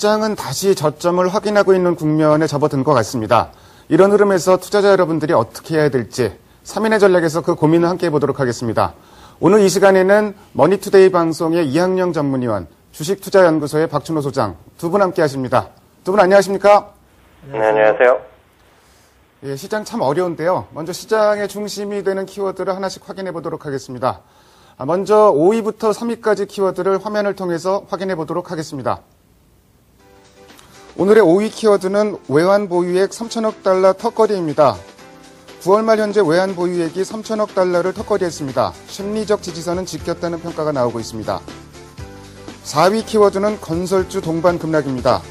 시장은 다시 저점을 확인하고 있는 국면에 접어든 것 같습니다. 이런 흐름에서 투자자 여러분들이 어떻게 해야 될지 3인의 전략에서 그 고민을 함께 해보도록 하겠습니다. 오늘 이 시간에는 머니투데이 방송의 이학영 전문위원, 주식투자연구소의 박준호 소장 두 분 함께 하십니다. 두 분 안녕하십니까? 네, 안녕하세요. 예, 시장 참 어려운데요. 먼저 시장의 중심이 되는 키워드를 하나씩 확인해 보도록 하겠습니다. 먼저 5위부터 3위까지 키워드를 화면을 통해서 확인해 보도록 하겠습니다. 오늘의 5위 키워드는 외환 보유액 3천억 달러 턱걸이입니다. 9월 말 현재 외환 보유액이 3천억 달러를 턱걸이했습니다. 심리적 지지선은 지켰다는 평가가 나오고 있습니다. 4위 키워드는 건설주 동반 급락입니다.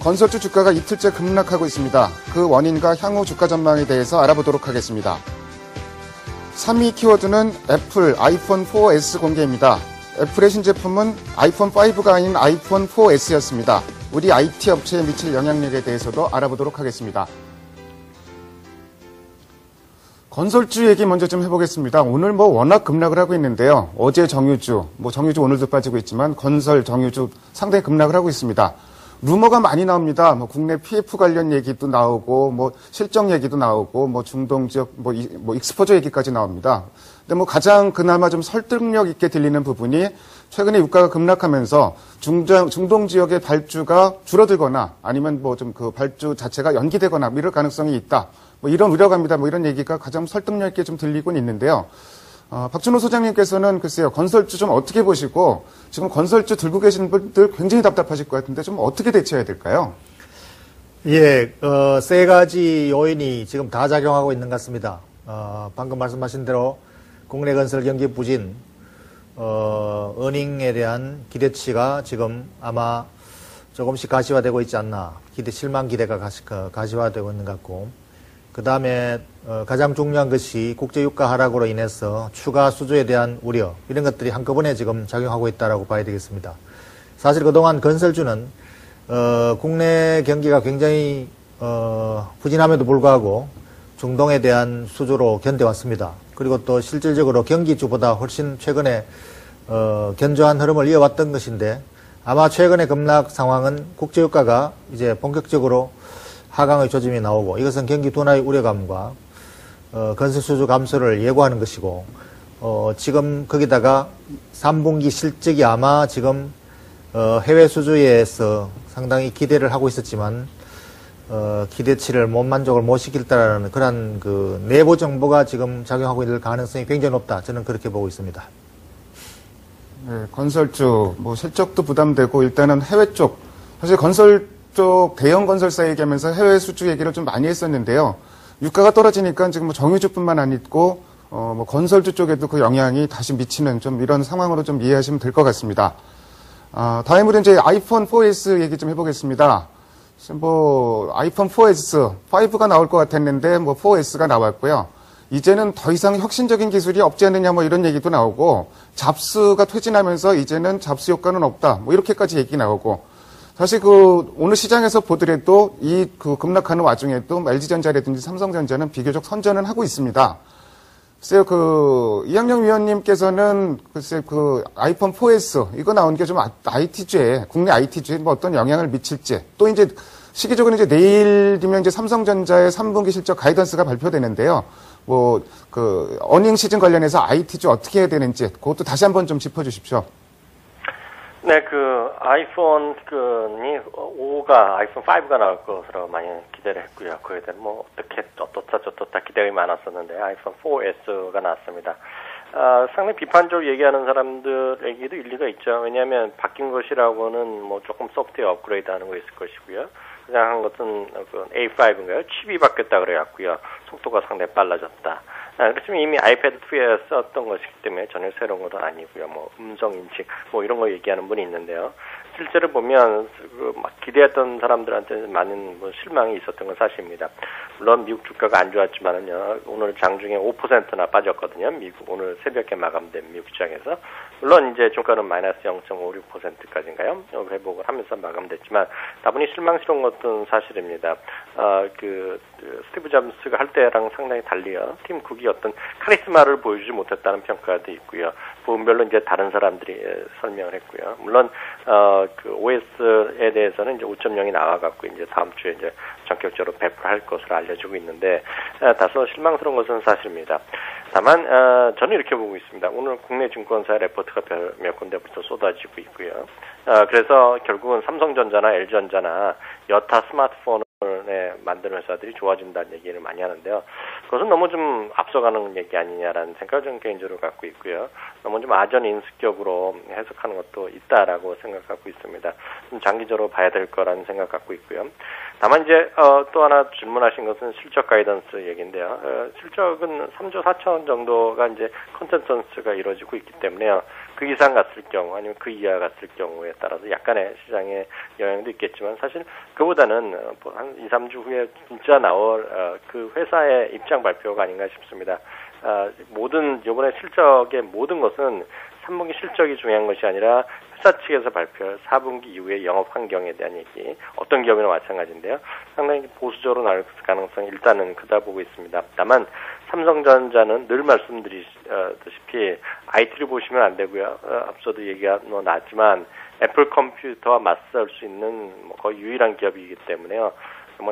건설주 주가가 이틀째 급락하고 있습니다. 그 원인과 향후 주가 전망에 대해서 알아보도록 하겠습니다. 3위 키워드는 애플 아이폰 4S 공개입니다. 애플의 신제품은 아이폰 5가 아닌 아이폰 4S였습니다. 우리 IT 업체에 미칠 영향력에 대해서도 알아보도록 하겠습니다. 건설주 얘기 먼저 좀 해보겠습니다. 오늘 워낙 급락을 하고 있는데요. 어제 정유주, 정유주 오늘도 빠지고 있지만 건설, 정유주 상당히 급락을 하고 있습니다. 루머가 많이 나옵니다. 국내 PF 관련 얘기도 나오고, 실적 얘기도 나오고, 중동 지역, 익스포저 얘기까지 나옵니다. 근데 가장 그나마 좀 설득력 있게 들리는 부분이 최근에 유가가 급락하면서 중동 지역의 발주가 줄어들거나 아니면 그 발주 자체가 연기되거나 이럴 가능성이 있다. 이런 우려갑니다. 이런 얘기가 가장 설득력 있게 좀 들리곤 있는데요. 박준호 소장님께서는 글쎄요, 건설주 좀 어떻게 보시고, 지금 건설주 들고 계신 분들 굉장히 답답하실 것 같은데 좀 어떻게 대처해야 될까요? 예, 세 가지 요인이 지금 다 작용하고 있는 것 같습니다. 방금 말씀하신 대로 국내 건설 경기 부진, 어닝에 대한 기대치가 지금 아마 조금씩 가시화되고 있지 않나. 실망 기대가 가시화되고 있는 것 같고, 그 다음에 가장 중요한 것이 국제유가 하락으로 인해서 추가 수주에 대한 우려, 이런 것들이 한꺼번에 지금 작용하고 있다고 봐야 되겠습니다. 사실 그동안 건설주는 국내 경기가 굉장히 부진함에도 불구하고 중동에 대한 수주로 견뎌왔습니다. 그리고 또 실질적으로 경기주보다 훨씬 최근에 견조한 흐름을 이어왔던 것인데, 아마 최근의 급락 상황은 국제유가가 이제 본격적으로 하강의 조짐이 나오고, 이것은 경기 둔화의 우려감과 건설 수주 감소를 예고하는 것이고, 지금 거기다가 3분기 실적이 아마 지금 해외 수주에서 상당히 기대를 하고 있었지만 기대치를 만족을 못 시킬다라는 그런 그 내부 정보가 지금 작용하고 있을 가능성이 굉장히 높다. 저는 그렇게 보고 있습니다. 네, 건설주 실적도 부담되고 일단은 해외 쪽, 사실 건설 쪽 대형 건설사 얘기하면서 해외 수주 얘기를 좀 많이 했었는데요. 유가가 떨어지니까 지금 정유주뿐만 아니고 건설주 쪽에도 그 영향이 다시 미치는 좀 이런 상황으로 좀 이해하시면 될 것 같습니다. 다음으로 이제 아이폰 4S 얘기 좀 해보겠습니다. 아이폰 4S, 5가 나올 것 같았는데 4S가 나왔고요. 이제는 더 이상 혁신적인 기술이 없지 않느냐 이런 얘기도 나오고, 잡스가 퇴진하면서 이제는 잡스 효과는 없다 이렇게까지 얘기 나오고, 사실 오늘 시장에서 보더라도 급락하는 와중에도 LG전자라든지 삼성전자는 비교적 선전은 하고 있습니다. 글쎄요, 이학영 위원님께서는 글쎄 아이폰 4S 이거 나온 게 좀 IT주에, 국내 IT주에 어떤 영향을 미칠지, 또 이제 시기적으로 이제 내일이면 이제 삼성전자의 3분기 실적 가이던스가 발표되는데요. 어닝 시즌 관련해서 IT주 어떻게 해야 되는지 그것도 다시 한번 좀 짚어주십시오. 네, 아이폰 5가 나올 것으로 많이 기대를 했고요. 그에 대한 어떻다 기대가 많았었는데, 아이폰 4S가 나왔습니다. 상당히 비판적으로 얘기하는 사람들에게도 일리가 있죠. 왜냐하면 바뀐 것이라고는 조금 소프트웨어 업그레이드 하는 거 있을 것이고요. 그냥 한 것은 A5인가요? 칩이 바뀌었다 그래갖고요. 속도가 상당히 빨라졌다. 그렇지만 이미 아이패드 2에 썼던 것이기 때문에 전혀 새로운 것은 아니고요. 음성 인식, 이런 거 얘기하는 분이 있는데요. 실제로 보면, 기대했던 사람들한테는 많은 실망이 있었던 건 사실입니다. 물론 미국 주가가 안 좋았지만은요, 오늘 장중에 5%나 빠졌거든요. 오늘 새벽에 마감된 미국 시장에서. 물론 이제 주가는 마이너스 0.56%까지인가요? 회복을 하면서 마감됐지만, 다분히 실망스러운 것은 사실입니다. 스티브 잡스가 할 때랑 상당히 달리요. 팀 쿡이 어떤 카리스마를 보여주지 못했다는 평가도 있고요. 부분별로 이제 다른 사람들이 설명을 했고요. 물론 그 OS에 대해서는 이제 5.0이 나와갖고 이제 다음 주에 이제 전격적으로 배포할 것으로 알려지고 있는데 다소 실망스러운 것은 사실입니다. 다만 저는 이렇게 보고 있습니다. 오늘 국내 증권사 레포트가 몇 군데부터 쏟아지고 있고요. 그래서 결국은 삼성전자나 LG전자나 여타 스마트폰을 만드는 회사들이 좋아진다는 얘기를 많이 하는데요. 그것은 너무 좀 앞서가는 얘기 아니냐라는 생각을 저는 개인적으로 갖고 있고요. 너무 좀 아전인수격으로 해석하는 것도 있다라고 생각하고 있습니다. 좀 장기적으로 봐야 될 거라는 생각 갖고 있고요. 다만 이제 또 하나 질문하신 것은 실적 가이던스 얘기인데요. 실적은 3조 4천 정도가 이제 컨센서스가 이루어지고 있기 때문에요. 그 이상 갔을 경우 아니면 그 이하 갔을 경우에 따라서 약간의 시장에 영향도 있겠지만 사실 그보다는 한 2, 3주 후에 진짜 나올 그 회사의 입장 발표가 아닌가 싶습니다. 이번에 실적의 모든 것은 3분기 실적이 중요한 것이 아니라 회사 측에서 발표할 4분기 이후의 영업 환경에 대한 얘기, 어떤 기업이나 마찬가지인데요. 상당히 보수적으로 나올 가능성이 일단은 크다 보고 있습니다. 다만 삼성전자는 늘 말씀드리다시피 IT를 보시면 안 되고요. 앞서도 얘기가 나왔지만 애플 컴퓨터와 맞설 수 있는 거의 유일한 기업이기 때문에요.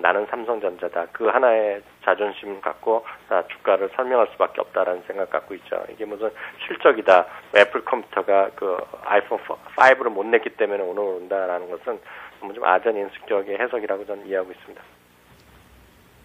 나는 삼성전자다. 그 하나의 자존심 갖고 주가를 설명할 수밖에 없다라는 생각 갖고 있죠. 이게 무슨 실적이다. 애플 컴퓨터가 그 아이폰 5를 못 냈기 때문에 오늘 오른다라는 것은 너무 좀 아전인수격의 해석이라고 저는 이해하고 있습니다.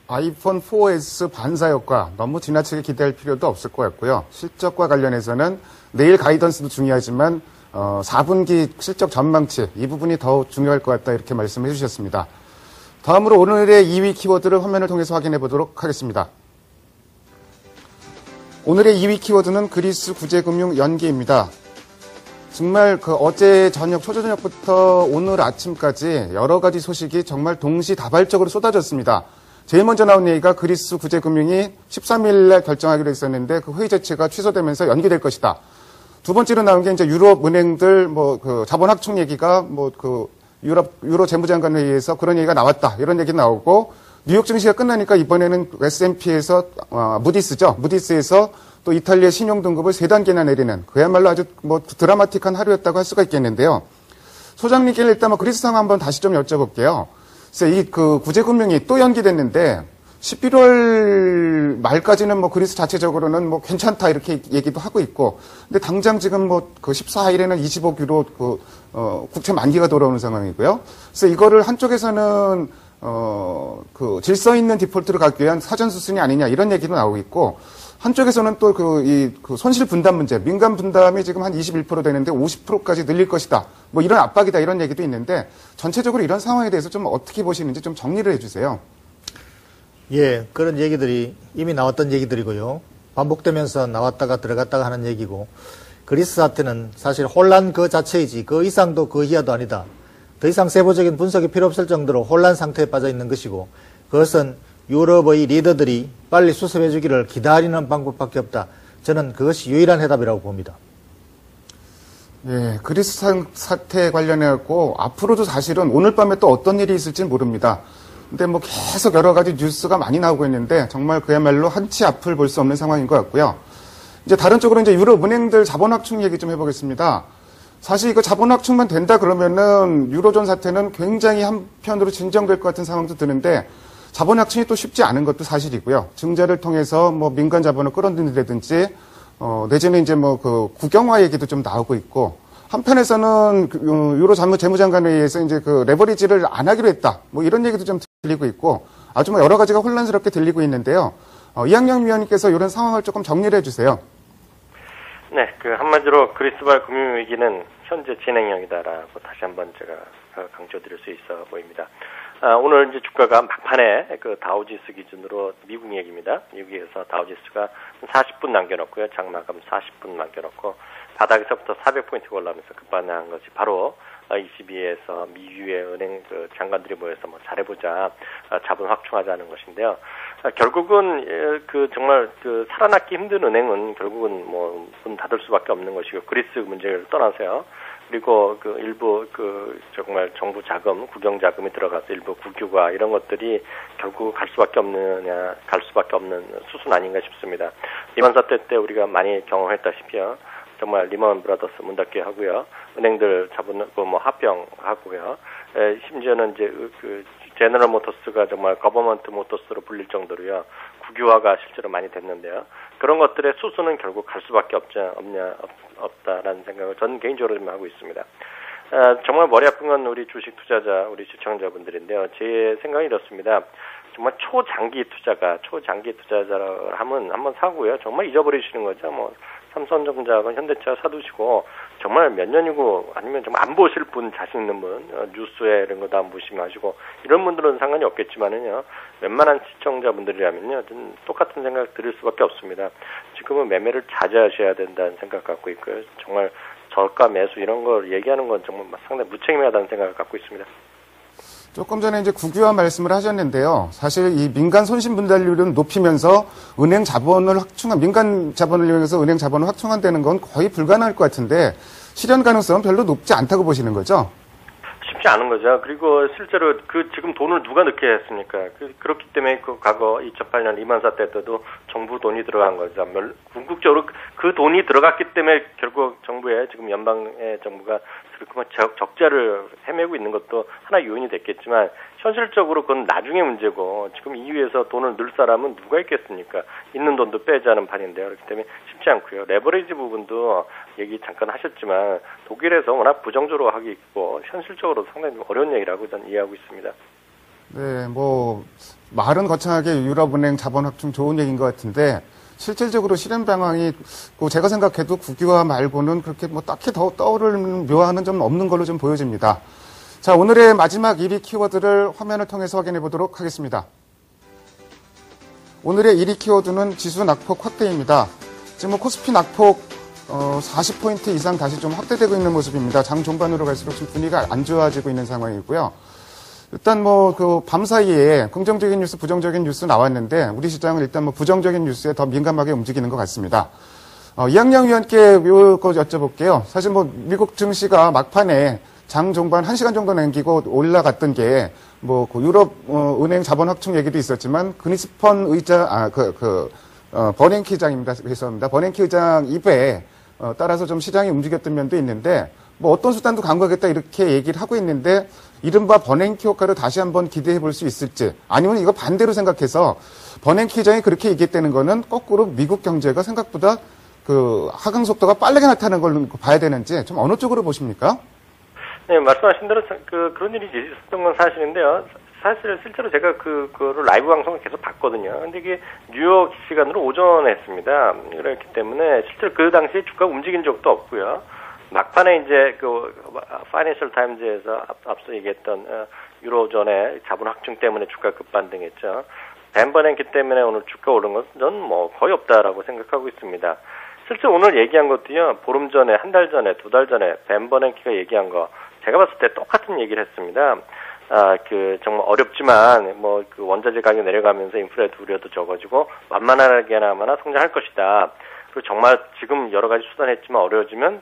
아이폰 4S 반사 효과 너무 지나치게 기대할 필요도 없을 것 같고요. 실적과 관련해서는 내일 가이던스도 중요하지만 4분기 실적 전망치 이 부분이 더 중요할 것 같다 이렇게 말씀해 주셨습니다. 다음으로 오늘의 2위 키워드를 화면을 통해서 확인해 보도록 하겠습니다. 오늘의 2위 키워드는 그리스 구제금융 연기입니다. 정말 어제 저녁, 초저녁부터 오늘 아침까지 여러 가지 소식이 정말 동시다발적으로 쏟아졌습니다. 제일 먼저 나온 얘기가 그리스 구제금융이 13일날 결정하기로 했었는데 그 회의 자체가 취소되면서 연기될 것이다. 두 번째로 나온 게 이제 유럽 은행들 자본 확충 얘기가 유로 재무장관 회의에서 그런 얘기가 나왔다. 이런 얘기 나오고 뉴욕 증시가 끝나니까 이번에는 S&P에서 무디스에서 또 이탈리아 신용 등급을 3단계나 내리는 그야말로 아주 드라마틱한 하루였다고 할 수가 있겠는데요. 소장님께 일단 그리스 상황 한번 다시 좀 여쭤볼게요. 이 구제금융이 또 연기됐는데 11월 말까지는 그리스 자체적으로는 괜찮다 이렇게 얘기도 하고 있고, 근데 당장 지금 14일에는 25유로 국채 만기가 돌아오는 상황이고요. 그래서 이거를 한쪽에서는 질서 있는 디폴트를 가기 위한 사전 수순이 아니냐 이런 얘기도 나오고 있고, 한쪽에서는 또 손실 분담 문제, 민간 분담이 지금 한 21% 되는데 50%까지 늘릴 것이다. 이런 압박이다 이런 얘기도 있는데 전체적으로 이런 상황에 대해서 좀 어떻게 보시는지 좀 정리를 해주세요. 예, 그런 얘기들이 이미 나왔던 얘기들이고요. 반복되면서 나왔다가 들어갔다가 하는 얘기고, 그리스 사태는 사실 혼란 그 자체이지 그 이상도 그 이하도 아니다. 더 이상 세부적인 분석이 필요 없을 정도로 혼란 상태에 빠져 있는 것이고, 그것은 유럽의 리더들이 빨리 수습해 주기를 기다리는 방법밖에 없다. 저는 그것이 유일한 해답이라고 봅니다. 예, 그리스 사태에 관련해갖고 앞으로도 사실은 오늘 밤에 또 어떤 일이 있을지 모릅니다. 근데 계속 여러 가지 뉴스가 많이 나오고 있는데 정말 그야말로 한치 앞을 볼 수 없는 상황인 것 같고요. 이제 다른 쪽으로 이제 유럽 은행들 자본 확충 얘기 좀 해보겠습니다. 사실 이거 자본 확충만 된다 그러면은 유로존 사태는 굉장히 한편으로 진정될 것 같은 상황도 드는데 자본 확충이 또 쉽지 않은 것도 사실이고요. 증자를 통해서 민간 자본을 끌어들이든지 내지는 이제 국영화 얘기도 좀 나오고 있고, 한편에서는 유로 재무장관회의에서 이제 레버리지를 안 하기로 했다. 이런 얘기도 좀 들리고 있고 아주 여러 가지가 혼란스럽게 들리고 있는데요. 이학영 위원님께서 이런 상황을 조금 정리를 해주세요. 네, 한마디로 그리스발 금융위기는 현재 진행형이다라고 다시 한번 제가 강조드릴 수 있어 보입니다. 오늘 이제 주가가 막판에 다우지수 기준으로 미국 얘기입니다. 미국에서 다우지수가 40분 남겨놓고요. 장마감 40분 남겨놓고 바닥에서부터 400포인트 올라오면서 급반응한 것이 바로 22에서 미유의 은행 장관들이 모여서 잘해보자, 자본 확충하자는 것인데요. 결국은 정말 살아남기 힘든 은행은 결국은 문 닫을 수밖에 없는 것이고, 그리스 문제를 떠나서요. 그리고 일부 정말 정부 자금, 국영 자금이 들어가서 일부 국유화 이런 것들이 결국 갈 수밖에 없는 수순 아닌가 싶습니다. 이번 사태 때 우리가 많이 경험했다시피요. 정말 리먼 브라더스 문 닫게 하고요. 은행들 자본 뭐 합병하고요. 심지어는 이제 그 제너럴 모터스가 정말 거버먼트 모터스로 불릴 정도로요. 국유화가 실제로 많이 됐는데요. 그런 것들의 수수는 결국 갈 수밖에 없다라는 생각을 저는 개인적으로 좀 하고 있습니다. 정말 머리 아픈 건 우리 주식 투자자, 우리 시청자분들인데요. 제 생각이 이렇습니다. 정말 초장기 투자자라 하면 한번 사고요. 정말 잊어버리시는 거죠. 뭐 삼성전자하고 현대차 사두시고 정말 몇 년이고 아니면 정말 안 보실 분, 자신 있는 분, 뉴스에 이런 거 다 안 보시면 하시고 이런 분들은 상관이 없겠지만은요. 웬만한 시청자분들이라면요. 좀 똑같은 생각 드릴 수밖에 없습니다. 지금은 매매를 자제하셔야 된다는 생각 갖고 있고요. 정말 저가 매수 이런 걸 얘기하는 건 정말 상당히 무책임하다는 생각을 갖고 있습니다. 조금 전에 이제 국유화 말씀을 하셨는데요. 사실 이 민간 손실 분할률을 높이면서 은행 자본을 민간 자본을 이용해서 은행 자본을 확충한다는 건 거의 불가능할 것 같은데 실현 가능성은 별로 높지 않다고 보시는 거죠? 쉽지 않은 거죠. 그리고 실제로 지금 돈을 누가 넣게 했습니까? 그렇기 때문에 과거 2008년 리만 사태 때도 정부 돈이 들어간 거죠. 궁극적으로 그 돈이 들어갔기 때문에 결국 정부의 지금 연방의 정부가 그렇게 적자를 헤매고 있는 것도 하나 요인이 됐겠지만 현실적으로 그건 나중에 문제고 지금 EU에서 돈을 넣을 사람은 누가 있겠습니까? 있는 돈도 빼자는 판인데요. 그렇기 때문에 쉽지 않고요. 레버리지 부분도 얘기 잠깐 하셨지만 독일에서 워낙 부정적으로 하기 있고 현실적으로 상당히 어려운 얘기라고 저는 이해하고 있습니다. 네, 말은 거창하게 유럽은행 자본 확충 좋은 얘기인 것 같은데 실질적으로 실현 방향이 제가 생각해도 국유화 말고는 그렇게 딱히 더 떠오르는 묘안은 좀 없는 걸로 좀 보여집니다. 자, 오늘의 마지막 1위 키워드를 화면을 통해서 확인해 보도록 하겠습니다. 오늘의 1위 키워드는 지수 낙폭 확대입니다. 지금 코스피 낙폭 40포인트 이상 다시 좀 확대되고 있는 모습입니다. 장 종반으로 갈수록 좀 분위기가 안 좋아지고 있는 상황이고요. 일단 밤 사이에 긍정적인 뉴스, 부정적인 뉴스 나왔는데 우리 시장은 일단 부정적인 뉴스에 더 민감하게 움직이는 것 같습니다. 이학영 위원께 요거 여쭤볼게요. 사실 미국 증시가 막판에 장 종반 1시간 정도 남기고 올라갔던 게 유럽 은행 자본 확충 얘기도 있었지만 그니스펀 의장 버냉키 의장입니다. 죄송합니다. 버냉키 의장 입에 따라서 좀 시장이 움직였던 면도 있는데 어떤 수단도 강구하겠다 이렇게 얘기를 하고 있는데 이른바 버냉키 효과를 다시 한번 기대해 볼 수 있을지 아니면 이거 반대로 생각해서 버냉키 의장이 그렇게 얘기했다는 거는 거꾸로 미국 경제가 생각보다 하강 속도가 빠르게 나타나는 걸 봐야 되는지 좀 어느 쪽으로 보십니까? 네, 말씀하신 대로 그런 일이 있었던 건 사실인데요. 사실 실제로 제가 그거를 라이브 방송을 계속 봤거든요. 근데 이게 뉴욕 시간으로 오전에 했습니다. 그렇기 때문에 실제로 그 당시에 주가 움직인 적도 없고요. 막판에 이제 파이낸셜 타임즈에서 앞서 얘기했던 유로존의 자본 확충 때문에 주가 급반등했죠. 벤 버냉키 때문에 오늘 주가 오른 것은 거의 없다라고 생각하고 있습니다. 실제 오늘 얘기한 것도요. 보름 전에, 한 달 전에, 2달 전에 벤 버냉키가 얘기한 거 제가 봤을 때 똑같은 얘기를 했습니다. 정말 어렵지만 원자재 가격 내려가면서 인플레이트 우려도 적어지고 완만하게나마나 성장할 것이다. 그리고 정말 지금 여러 가지 수단 했지만 어려워지면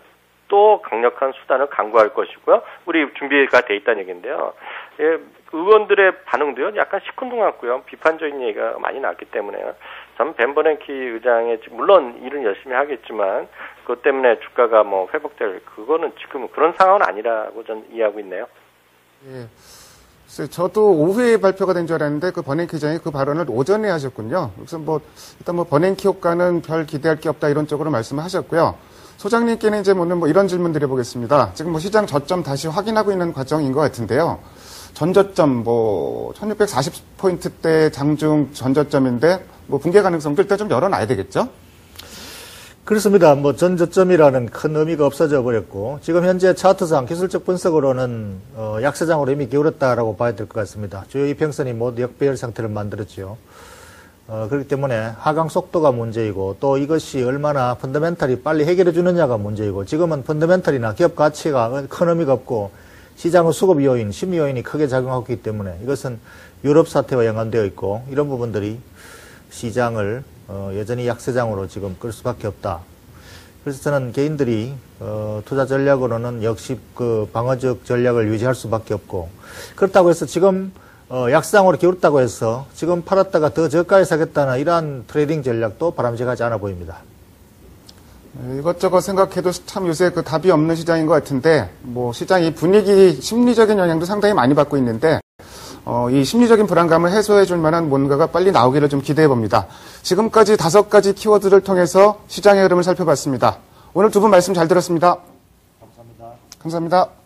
또 강력한 수단을 강구할 것이고요. 우리 준비가 돼 있다는 얘기인데요. 예, 의원들의 반응도요. 약간 시큰둥했고요. 비판적인 얘기가 많이 나왔기 때문에요. 저는 벤 버냉키 의장의 물론 일은 열심히 하겠지만 그것 때문에 주가가 회복될 그거는 지금 그런 상황은 아니라고 저는 이해하고 있네요. 예. 저도 오후에 발표가 된 줄 알았는데 버냉키 의장이 그 발언을 오전에 하셨군요. 그래서 일단 버냉키 효과는 별 기대할 게 없다 이런 쪽으로 말씀을 하셨고요. 소장님께는 이제 이런 질문 드려보겠습니다. 지금 시장 저점 다시 확인하고 있는 과정인 것 같은데요. 전저점 1640포인트대 장중 전저점인데 붕괴 가능성도 일단 좀 열어놔야 되겠죠? 그렇습니다. 전저점이라는 큰 의미가 없어져 버렸고 지금 현재 차트상 기술적 분석으로는 약세장으로 이미 기울었다라고 봐야 될 것 같습니다. 주요 이평선이 모두 역배열 상태를 만들었죠. 그렇기 때문에 하강 속도가 문제이고 또 이것이 얼마나 펀더멘털이 빨리 해결해 주느냐가 문제이고 지금은 펀더멘털이나 기업 가치가 큰 의미가 없고 시장의 수급 요인, 심리 요인이 크게 작용하고 있기 때문에 이것은 유럽 사태와 연관되어 있고 이런 부분들이 시장을 여전히 약세장으로 지금 끌 수밖에 없다. 그래서 저는 개인들이 투자 전략으로는 역시 방어적 전략을 유지할 수밖에 없고 그렇다고 해서 지금 약세장으로 기울었다고 해서 지금 팔았다가 더 저가에 사겠다는 이러한 트레이딩 전략도 바람직하지 않아 보입니다. 이것저것 생각해도 참 요새 그 답이 없는 시장인 것 같은데, 뭐 시장이 분위기, 심리적인 영향도 상당히 많이 받고 있는데, 이 심리적인 불안감을 해소해 줄 만한 뭔가가 빨리 나오기를 좀 기대해 봅니다. 지금까지 5가지 키워드를 통해서 시장의 흐름을 살펴봤습니다. 오늘 두 분 말씀 잘 들었습니다. 감사합니다. 감사합니다.